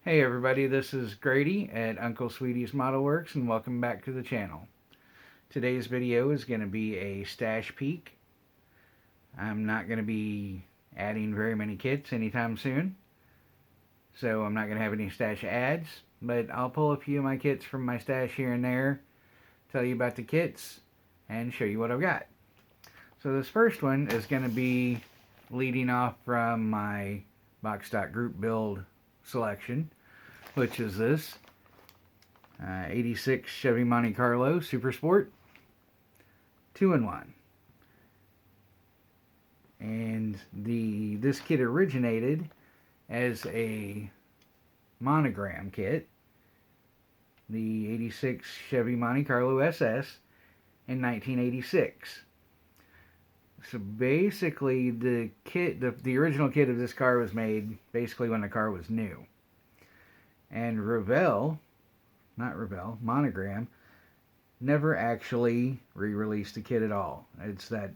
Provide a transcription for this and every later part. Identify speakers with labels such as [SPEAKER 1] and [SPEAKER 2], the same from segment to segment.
[SPEAKER 1] Hey everybody, this is Grady at Uncle Sweetie's Model Works and welcome back to the channel. Today's video is going to be a stash peek. I'm not going to be adding very many kits anytime soon, so I'm not going to have any stash ads, but I'll pull a few of my kits from my stash here and there, tell you about the kits, and show you what I've got. So this first one is going to be leading off from my box stock group build selection, which is this 86 Chevy Monte Carlo Super Sport 2-in-1. And this kit originated as a monogram kit, the 86 Chevy Monte Carlo SS in 1986. So basically the kit, the original kit of this car was made basically when the car was new. And Monogram, never actually re-released the kit at all. It's that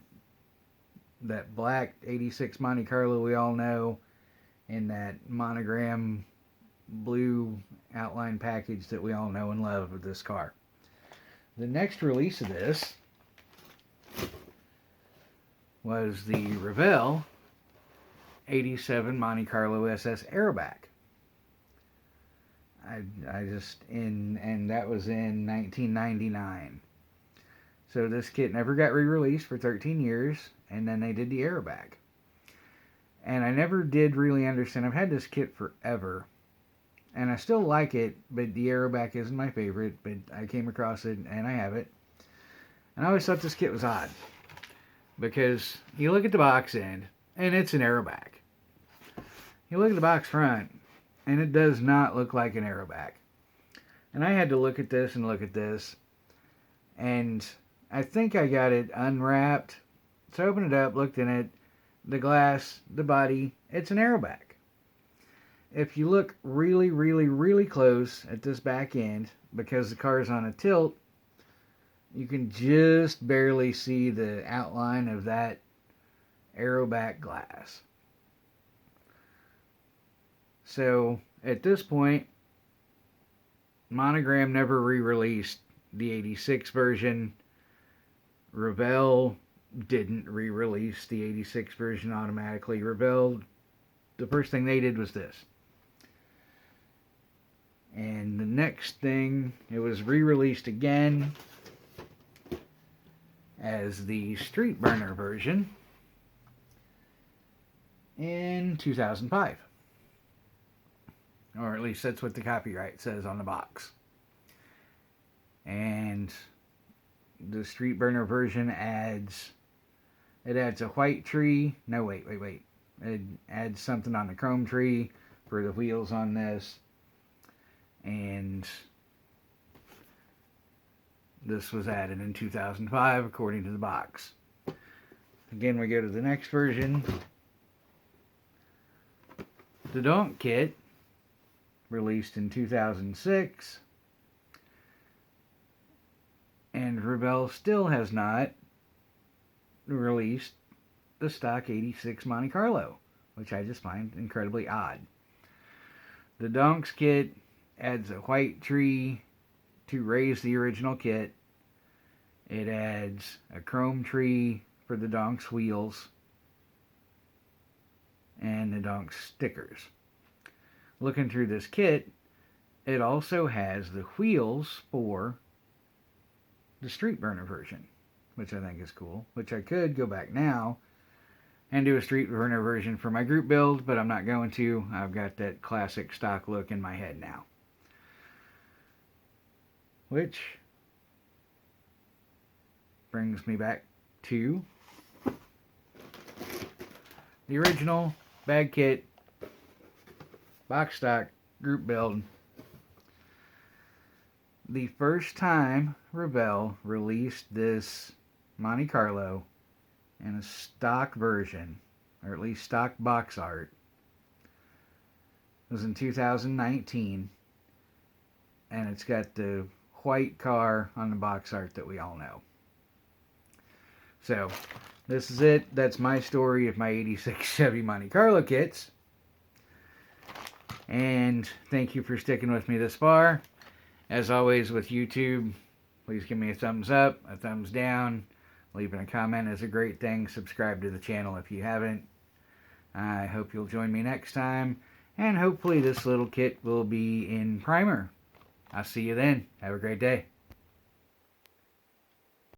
[SPEAKER 1] black 86 Monte Carlo we all know in that Monogram blue outline package that we all know and love of this car. The next release of this was the Revell 87 Monte Carlo SS Aeroback. And that was in 1999. So this kit never got re-released for 13 years, and then they did the Aeroback. And I never did really understand. I've had this kit forever, and I still like it, but the Aeroback isn't my favorite, but I came across it, and I have it. And I always thought this kit was odd, because you look at the box end, and it's an Aeroback. You look at the box front, and it does not look like an Aeroback. And I had to look at this and look at this, and I think I got it unwrapped. So I opened it up, looked in it, the glass, the body, it's an Aeroback. If you look really, really, really close at this back end, because the car is on a tilt, you can just barely see the outline of that Aeroback glass. So at this point, Monogram never re-released the 86 version. Revell didn't re-release the 86 version automatically. Revell, the first thing they did was this. And the next thing, it was re-released again as the Street Burner version in 2005. Or at least that's what the copyright says on the box. And the Street Burner version adds a white tree. No, wait. It adds something on the chrome tree for the wheels on this. And this was added in 2005 according to the box. Again, we go to the next version. The Donk kit, released in 2006, and Revell still has not released the stock 86 Monte Carlo, which I just find incredibly odd. The Donks kit adds a white tree to raise the original kit. It adds a chrome tree for the Donks wheels and the Donks stickers. Looking through this kit, it also has the wheels for the Street Burner version, which I think is cool, which I could go back now and do a Street Burner version for my group build, but I'm not going to. I've got that classic stock look in my head now. Which brings me back to the original bag kit, box stock, group build. The first time Revell released this Monte Carlo in a stock version, or at least stock box art, was in 2019, and it's got the white car on the box art that we all know. So, this is it. That's my story of my 86 Chevy Monte Carlo kits. And thank you for sticking with me this far. As always with YouTube, please give me a thumbs up, a thumbs down. Leaving a comment is a great thing. Subscribe to the channel if you haven't. I hope you'll join me next time. And hopefully this little kit will be in primer. I'll see you then. Have a great day.